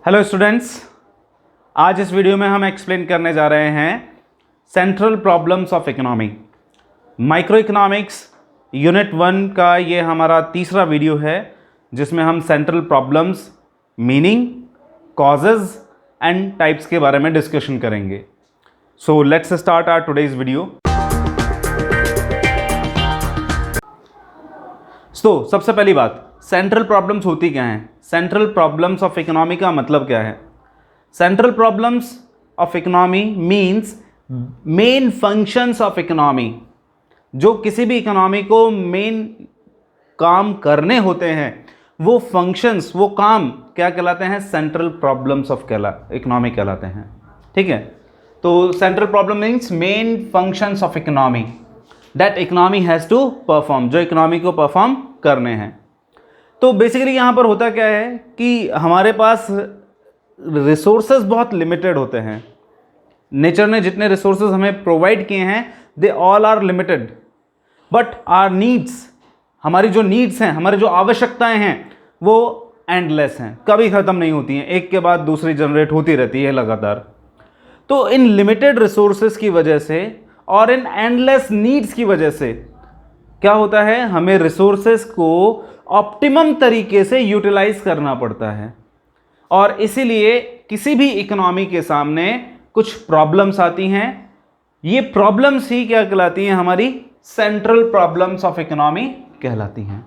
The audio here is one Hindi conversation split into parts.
हेलो स्टूडेंट्स, आज इस वीडियो में हम एक्सप्लेन करने जा रहे हैं central problems of economy. Micro economics unit 1 का ये हमारा तीसरा वीडियो है जिसमें हम central problems, meaning, causes and types के बारे में डिस्कशन करेंगे। So let's start our today's video. तो सबसे पहली बात, सेंट्रल प्रॉब्लम्स होती क्या हैं? सेंट्रल प्रॉब्लम्स ऑफ इकोनॉमी का मतलब क्या है? Central problems of economy means main functions of economy. जो किसी भी इकोनॉमी को मेन काम करने होते हैं, वो फंक्शंस, वो काम क्या कहलाते हैं? सेंट्रल प्रॉब्लम्स ऑफ इकोनॉमी कहलाते हैं। ठीक है, तो central problem means main functions of economy that economy has to perform, जो इकोनॉमी को परफॉर्म करने हैं। तो बेसिकली यहाँ पर होता क्या है कि हमारे पास रिसोर्सेज बहुत लिमिटेड होते हैं। नेचर ने जितने रिसोर्सेज हमें प्रोवाइड किए हैं, they all are limited, but our needs, हमारी जो नीड्स हैं, हमारी जो आवश्यकताएं हैं, वो एंडलेस हैं, कभी ख़त्म नहीं होती हैं, एक के बाद दूसरी जनरेट होती रहती है लगातार। तो इन लिमिटेड रिसोर्सेज की वजह से और इन एंडलेस नीड्स की वजह से क्या होता है, हमें रिसोर्सेज को ऑप्टिमम तरीके से यूटिलाइज करना पड़ता है। और इसीलिए किसी भी इकोनॉमी के सामने कुछ प्रॉब्लम्स आती हैं। ये प्रॉब्लम्स ही क्या कहलाती हैं? हमारी सेंट्रल प्रॉब्लम्स ऑफ इकोनॉमी कहलाती हैं।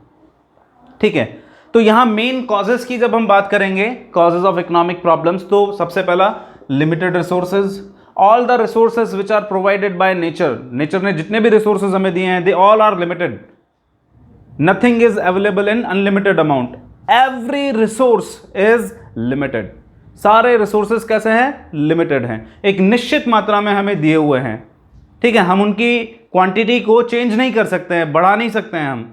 ठीक है, तो यहां मेन कॉजेस की जब हम बात करेंगे, कॉजेज ऑफ इकोनॉमिक प्रॉब्लम्स, तो सबसे पहला limited resources. All the resources which are provided by nature, nature ने जितने भी रिसोर्सेज हमें दिए हैं, they all are limited. Nothing is available in unlimited amount, every resource is limited. सारे रिसोर्सेज कैसे हैं? लिमिटेड हैं, एक निश्चित मात्रा में हमें दिए हुए हैं। ठीक है, हम उनकी क्वांटिटी को चेंज नहीं कर सकते हैं, बढ़ा नहीं सकते हैं हम।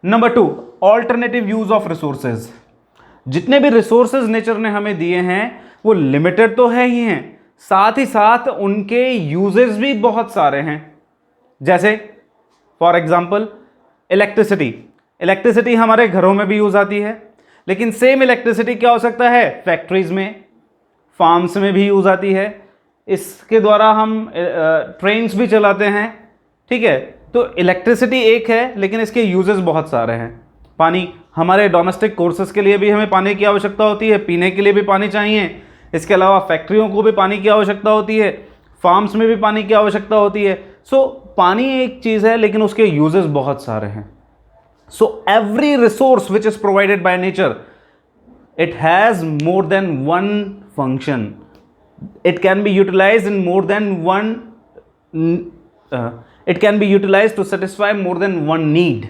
Number 2, alternative use of resources. जितने भी रिसोर्सेज नेचर ने हमें दिए हैं वो लिमिटेड तो है ही हैं, साथ ही साथ उनके यूजेस भी बहुत सारे हैं। जैसे फॉर एग्जाम्पल इलेक्ट्रिसिटी। इलेक्ट्रिसिटी हमारे घरों में भी यूज आती है, लेकिन सेम इलेक्ट्रिसिटी क्या हो सकता है? फैक्ट्रीज में, फार्म्स में भी यूज आती है। इसके द्वारा हम ट्रेन्स भी चलाते हैं। ठीक है, तो इलेक्ट्रिसिटी एक है, लेकिन इसके यूजेस बहुत सारे हैं। पानी, हमारे डोमेस्टिक कोर्सेज के लिए भी हमें पानी की आवश्यकता होती है, पीने के लिए भी पानी चाहिए। इसके अलावा फैक्ट्रियों को भी पानी की आवश्यकता होती है, फार्म्स में भी पानी की आवश्यकता होती है। सो पानी एक चीज़ है, लेकिन उसके यूजेस बहुत सारे हैं। So every resource which is provided by nature, it has more than one function, it can be utilised in more than one, it can be utilised to satisfy more than one need.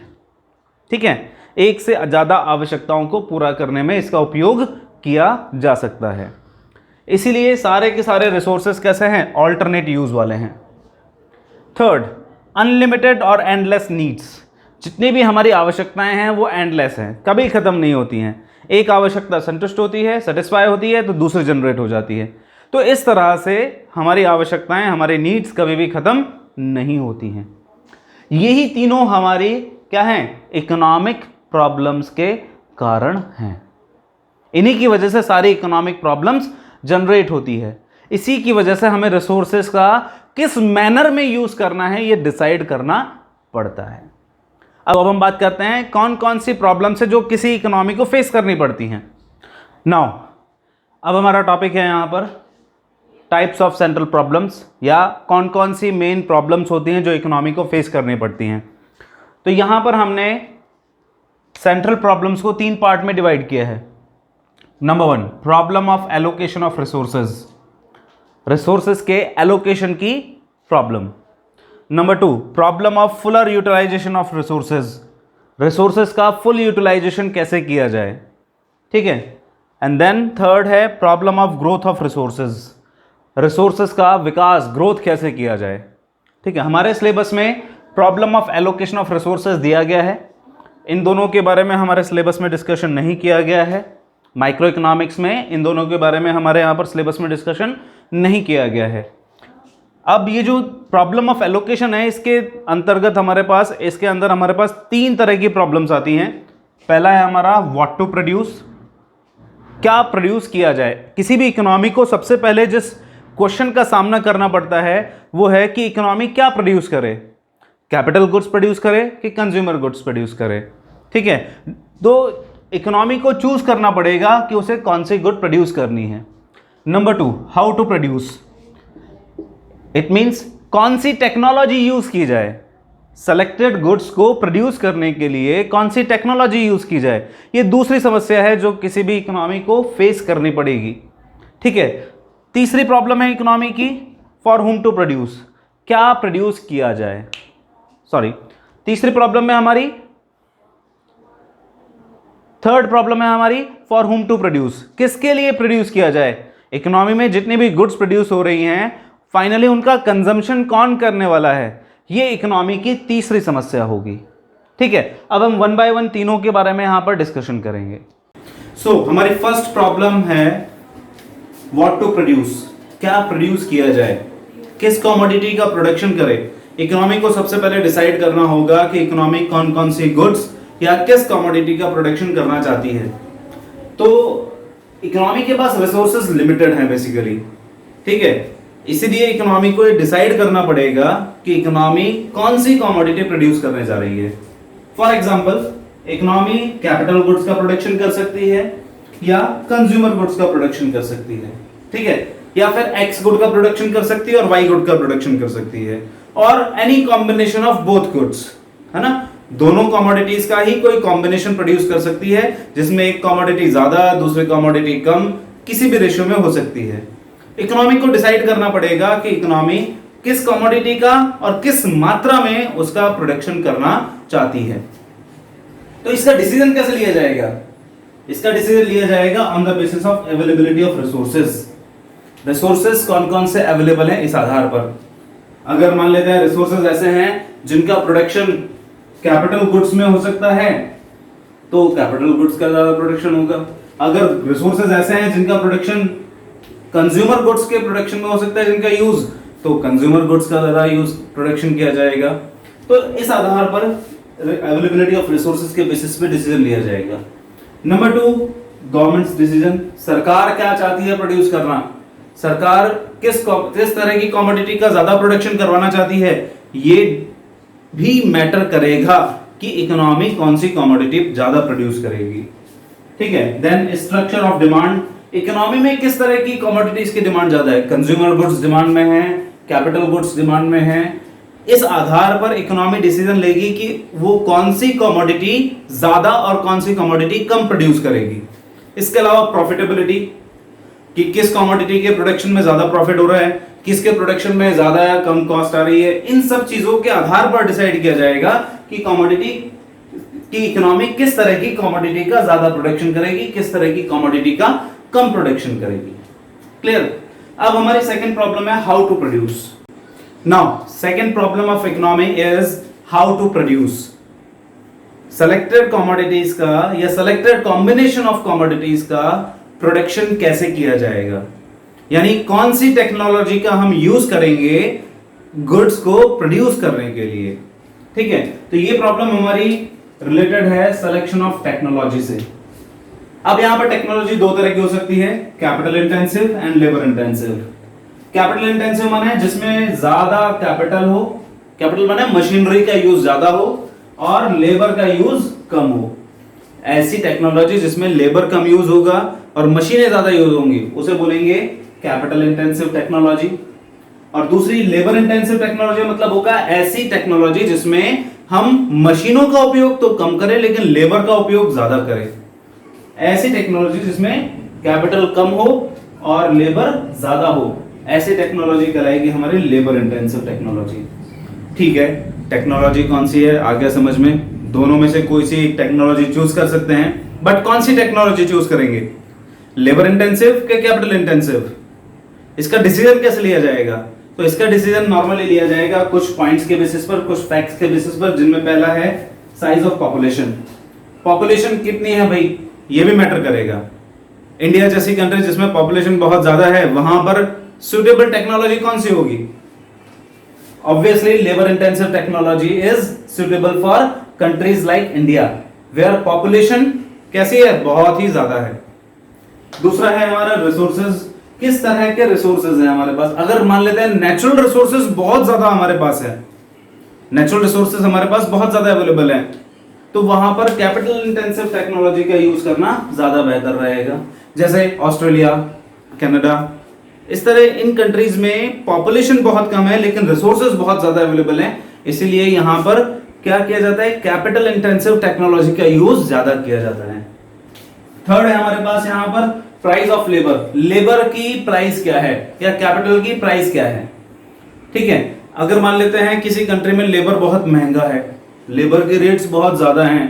ठीक है, एक से ज़्यादा आवश्यकताओं को पूरा करने में इसका उपयोग किया जा सकता है। इसीलिए सारे के सारे रिसोर्सेज कैसे हैं? ऑल्टरनेट यूज वाले हैं। थर्ड, अनलिमिटेड और एंडलेस नीड्स। जितनी भी हमारी आवश्यकताएं हैं वो एंडलेस हैं, कभी ख़त्म नहीं होती हैं। एक आवश्यकता संतुष्ट होती है, सेटिस्फाई होती है, तो दूसरी जनरेट हो जाती है। तो इस तरह से हमारी आवश्यकताएं, हमारी नीड्स कभी भी ख़त्म नहीं होती हैं। यही तीनों हमारी क्या हैं? इकोनॉमिक प्रॉब्लम्स के कारण हैं। इन्हीं की वजह से सारी इकोनॉमिक प्रॉब्लम्स जनरेट होती है। इसी की वजह से हमें रिसोर्सेज का किस मैनर में यूज करना है ये डिसाइड करना पड़ता है। अब हम बात करते हैं कौन कौन सी प्रॉब्लम्स है जो किसी इकोनॉमी को फेस करनी पड़ती हैं। नाउ अब हमारा टॉपिक है यहाँ पर टाइप्स ऑफ सेंट्रल प्रॉब्लम्स, या कौन कौन सी मेन प्रॉब्लम्स होती हैं जो इकोनॉमी को फेस करनी पड़ती हैं। तो यहाँ पर हमने सेंट्रल प्रॉब्लम्स को 3 पार्ट में डिवाइड किया है। Number 1, problem of allocation of resources, resources के एलोकेशन की problem. Number 2, problem of fuller utilisation of resources, resources का फुल यूटिलाइजेशन कैसे किया जाए। ठीक है, एंड देन थर्ड है problem of growth of resources, resources का विकास, ग्रोथ कैसे किया जाए। ठीक है, हमारे सिलेबस में problem of allocation of resources दिया गया है। इन दोनों के बारे में हमारे सिलेबस में डिस्कशन नहीं किया गया है। माइक्रो इकोनॉमिक्स में इन दोनों के बारे में हमारे यहाँ पर सिलेबस में डिस्कशन नहीं किया गया है। अब ये जो प्रॉब्लम ऑफ एलोकेशन है, इसके अंतर्गत हमारे पास, इसके अंदर हमारे पास 3 तरह की प्रॉब्लम्स आती हैं। पहला है हमारा व्हाट टू प्रोड्यूस, क्या प्रोड्यूस किया जाए। किसी भी इकोनॉमी को सबसे पहले जिस क्वेश्चन का सामना करना पड़ता है वो है कि इकोनॉमी क्या प्रोड्यूस करे, कैपिटल गुड्स प्रोड्यूस करे कि कंज्यूमर गुड्स प्रोड्यूस करे। ठीक है, तो इकोनॉमी को चूज करना पड़ेगा कि उसे कौन सी गुड प्रोड्यूस करनी है। Number 2, how to produce, it means कौन सी टेक्नोलॉजी यूज की जाए। सेलेक्टेड गुड्स को प्रोड्यूस करने के लिए कौन सी टेक्नोलॉजी यूज की जाए, ये दूसरी समस्या है जो किसी भी इकोनॉमी को फेस करनी पड़ेगी। ठीक है, तीसरी प्रॉब्लम है इकोनॉमी की, फॉर हुम टू प्रोड्यूस, क्या प्रोड्यूस किया जाए। सॉरी, तीसरी प्रॉब्लम है हमारी, थर्ड प्रॉब्लम है हमारी फॉर हुम टू प्रोड्यूस, किसके लिए प्रोड्यूस किया जाए। इकोनॉमी में जितनी भी गुड्स प्रोड्यूस हो रही हैं फाइनली उनका कंजम्पशन कौन करने वाला है, ये इकोनॉमी की तीसरी समस्या होगी। ठीक है, अब हम वन बाय वन तीनों के बारे में यहां पर डिस्कशन करेंगे। हमारी फर्स्ट प्रॉब्लम है व्हाट टू प्रोड्यूस, क्या प्रोड्यूस किया जाए, किस कमोडिटी का प्रोडक्शन करे। इकोनॉमी को सबसे पहले डिसाइड करना होगा कि इकोनॉमी कौन कौन सी गुड्स या किस कमोडिटी का प्रोडक्शन करना चाहती है। तो इकोनॉमी के पास रिसोर्सेज लिमिटेड हैं बेसिकली। ठीक है, इसीलिए इकोनॉमी को डिसाइड करना पड़ेगा कि इकोनॉमी कौन सी कमोडिटी प्रोड्यूस करने जा रही है। For example, economy capital goods का प्रोडक्शन कर सकती है या कंज्यूमर गुड्स का प्रोडक्शन कर सकती है। ठीक है, या फिर एक्स गुड का प्रोडक्शन कर सकती है और वाई गुड का प्रोडक्शन कर सकती है, और any combination of both goods, है ना। दोनों कमोडिटीज का ही कोई कॉम्बिनेशन प्रोड्यूस कर सकती है जिसमें एक कमोडिटी ज्यादा दूसरी कमोडिटी कम, किसी भी रेशियो में हो सकती है। इकोनॉमी को डिसाइड करना पड़ेगा कि इकोनॉमी किस कमोडिटी का और किस मात्रा में उसका प्रोडक्शन करना चाहती है। तो इसका डिसीजन कैसे लिया जाएगा, इसका डिसीजन लिया जाएगा on the basis of availability of resources. Resources कौन कौन से अवेलेबल हैं इस आधार पर। अगर मान लेते हैं रिसोर्सेज ऐसे हैं जिनका प्रोडक्शन कैपिटल गुड्स में हो सकता है तो कैपिटल गुड्स का ज्यादा प्रोडक्शन होगा। अगर रिसोर्सेज ऐसे हैं जिनका प्रोडक्शन कंज्यूमर गुड्स के प्रोडक्शन में हो सकता है जिनका यूज, तो कंज्यूमर गुड्स का ज्यादा यूज प्रोडक्शन किया जाएगा। तो इस आधार पर अवेलेबिलिटी ऑफ रिसोर्सेज के बेसिस पे डिसीजन लिया जाएगा। नंबर 2, गवर्नमेंट्स डिसीजन, सरकार क्या चाहती है प्रोड्यूस करना, सरकार किस तरह की कमोडिटी का ज्यादा प्रोडक्शन करवाना चाहती है, ये भी मैटर करेगा कि इकोनॉमी कौन सी कमोडिटी ज्यादा प्रोड्यूस करेगी। ठीक है, then structure of demand, economy में किस तरह की कमोडिटीज की डिमांड ज्यादा है, कंज्यूमर गुड्स डिमांड में है, कैपिटल गुड्स डिमांड में है। इस आधार पर इकोनॉमी डिसीजन लेगी कि वो कौन सी कमोडिटी ज्यादा और कौन सी कमोडिटी कम प्रोड्यूस करेगी। इसके अलावा प्रॉफिटेबिलिटी, कि किस कमोडिटी के प्रोडक्शन में ज्यादा प्रॉफिट हो रहा है, किसके प्रोडक्शन में ज्यादा या कम कॉस्ट आ रही है। इन सब चीजों के आधार पर डिसाइड किया जाएगा कि कमोडिटी की इकोनॉमी किस तरह की कमोडिटी का ज्यादा प्रोडक्शन करेगी, किस तरह की कमोडिटी का कम प्रोडक्शन करेगी। क्लियर। अब हमारी सेकंड प्रॉब्लम है how to produce. Now second problem of economy is how to produce. Selected commodities का या सेलेक्टेड कॉम्बिनेशन ऑफ कमोडिटीज का प्रोडक्शन कैसे किया जाएगा, यानी कौन सी टेक्नोलॉजी का हम यूज करेंगे गुड्स को प्रोड्यूस करने के लिए। ठीक है, तो ये प्रॉब्लम हमारी रिलेटेड है सिलेक्शन ऑफ टेक्नोलॉजी से। अब यहां पर टेक्नोलॉजी दो तरह की हो सकती है, capital intensive and labour intensive. Capital intensive माने जिसमें ज्यादा कैपिटल हो, कैपिटल माने मशीनरी का यूज ज्यादा हो और लेबर का यूज कम हो। ऐसी टेक्नोलॉजी जिसमें लेबर कम यूज होगा और मशीनें ज्यादा यूज होंगी उसे बोलेंगे कैपिटल इंटेंसिव टेक्नोलॉजी। और दूसरी लेबर इंटेंसिव टेक्नोलॉजी मतलब होगा ऐसी टेक्नोलॉजी जिसमें हम मशीनों का उपयोग तो कम करें लेकिन लेबर का उपयोग ज्यादा करें। ऐसी टेक्नोलॉजी जिसमें कैपिटल कम हो और लेबर ज्यादा हो, ऐसी टेक्नोलॉजी कहलाएगी हमारी लेबर इंटेंसिव टेक्नोलॉजी। ठीक है, टेक्नोलॉजी कौन सी है आ गया समझ में। दोनों में से कोई सी टेक्नोलॉजी चूज कर सकते हैं, बट कौन सी टेक्नोलॉजी चूज करेंगे, लेबर इंटेंसिव के कैपिटल इंटेंसिव। इसका डिसीजन कैसे लिया जाएगा, तो इसका डिसीजन नॉर्मली लिया जाएगा कुछ पॉइंट्स के बेसिस पर, कुछ फैक्ट्स के बेसिस पर, जिनमें पहला है साइज ऑफ पॉपुलेशन। पॉपुलेशन कितनी है भाई, ये भी मैटर करेगा। इंडिया जैसी कंट्री जिसमें पॉपुलेशन बहुत ज्यादा है वहां पर सुटेबल टेक्नोलॉजी कौन सी होगी, obviously labour intensive technology is suitable for countries like India where population कैसी है, बहुत ही ज्यादा है। दूसरा है हमारा रिसोर्सेज, किस तरह के रिसोर्सेज हैं हमारे पास। अगर मान लेते हैं नेचुरल रिसोर्सेज बहुत ज्यादा हमारे पास है, नेचुरल रिसोर्सेज हमारे पास बहुत ज्यादा अवेलेबल है, तो वहां पर कैपिटल इंटेंसिव टेक्नोलॉजी का यूज करना ज्यादा बेहतर रहेगा। जैसे ऑस्ट्रेलिया, कनाडा, इस तरह इन कंट्रीज में पॉपुलेशन बहुत कम है लेकिन रिसोर्सेज बहुत ज्यादा अवेलेबल है, इसीलिए यहां पर क्या किया जाता है, कैपिटल इंटेंसिव टेक्नोलॉजी का यूज ज्यादा किया जाता है। थर्ड है हमारे पास यहां पर प्राइस ऑफ लेबर, लेबर की प्राइस क्या है या कैपिटल की प्राइस क्या है। ठीक है, अगर मान लेते हैं किसी कंट्री में लेबर बहुत महंगा है, लेबर के रेट्स बहुत ज्यादा हैं,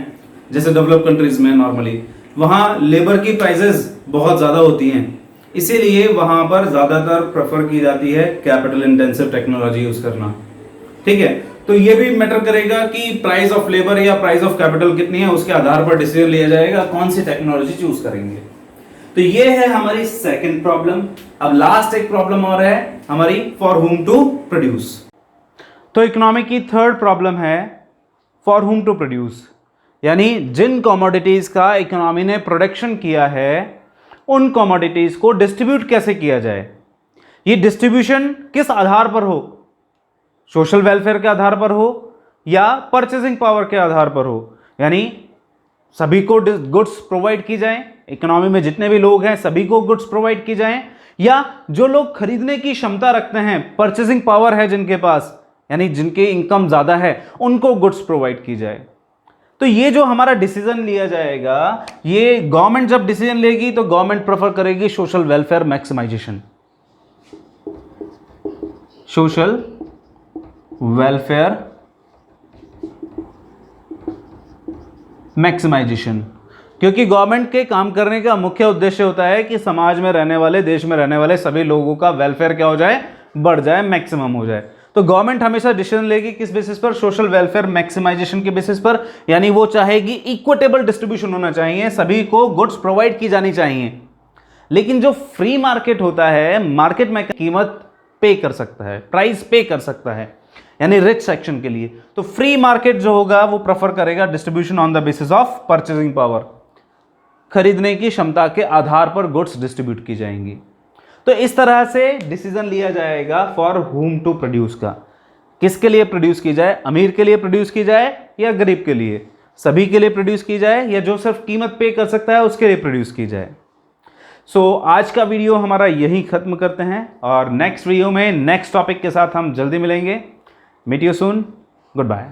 जैसे डेवलप कंट्रीज में नॉर्मली वहां लेबर की प्राइसेस बहुत ज्यादा होती हैं, इसीलिए वहां पर ज्यादातर प्रेफर की जाती है कैपिटल इंटेंसिव टेक्नोलॉजी यूज करना। ठीक है, तो ये भी मैटर करेगा कि प्राइस ऑफ लेबर या प्राइस ऑफ कैपिटल कितनी है, उसके आधार पर डिसीजन लिया जाएगा कौन सी टेक्नोलॉजी चूज करेंगे। तो ये है हमारी सेकंड प्रॉब्लम। अब लास्ट एक प्रॉब्लम और है हमारी, फॉर हुम टू प्रोड्यूस। तो इकोनॉमी की थर्ड प्रॉब्लम है फॉर हुम टू प्रोड्यूस, यानी जिन कमोडिटीज का इकोनॉमी ने प्रोडक्शन किया है उन कमोडिटीज को डिस्ट्रीब्यूट कैसे किया जाए। ये डिस्ट्रीब्यूशन किस आधार पर हो, सोशल वेलफेयर के आधार पर हो या परचेसिंग पावर के आधार पर हो, यानी सभी को गुड्स प्रोवाइड की जाएं, इकोनॉमी में जितने भी लोग हैं सभी को गुड्स प्रोवाइड की जाएं, या जो लोग खरीदने की क्षमता रखते हैं, परचेसिंग पावर है जिनके पास, यानी जिनकी इनकम ज्यादा है, उनको गुड्स प्रोवाइड की जाए। तो ये जो हमारा डिसीजन लिया जाएगा, ये गवर्नमेंट जब डिसीजन लेगी तो गवर्नमेंट प्रेफर करेगी social welfare maximisation, social welfare maximisation, क्योंकि गवर्नमेंट के काम करने का मुख्य उद्देश्य होता है कि समाज में रहने वाले, देश में रहने वाले सभी लोगों का वेलफेयर क्या हो जाए, बढ़ जाए, मैक्सिमम हो जाए। तो गवर्नमेंट हमेशा डिसीजन लेगी किस बेसिस पर, सोशल वेलफेयर मैक्सिमाइजेशन के बेसिस पर, यानी वो चाहेगी इक्विटेबल डिस्ट्रीब्यूशन होना चाहिए, सभी को गुड्स प्रोवाइड की जानी चाहिए। लेकिन जो फ्री मार्केट होता है, मार्केट में कीमत पे कर सकता है, प्राइस पे कर सकता है, यानी रिच सेक्शन के लिए। तो फ्री मार्केट जो होगा वो प्रेफर करेगा distribution on the basis of purchasing power, खरीदने की क्षमता के आधार पर गुड्स डिस्ट्रीब्यूट की जाएंगी। तो इस तरह से डिसीजन लिया जाएगा फॉर हुम टू प्रोड्यूस का, किसके लिए प्रोड्यूस की जाए, अमीर के लिए प्रोड्यूस की जाए या गरीब के लिए, सभी के लिए प्रोड्यूस की जाए या जो सिर्फ कीमत पे कर सकता है उसके लिए प्रोड्यूस की जाए। सो आज का वीडियो हमारा यही खत्म करते हैं और नेक्स्ट वीडियो में नेक्स्ट टॉपिक के साथ हम जल्दी मिलेंगे। Meet you soon, good bye.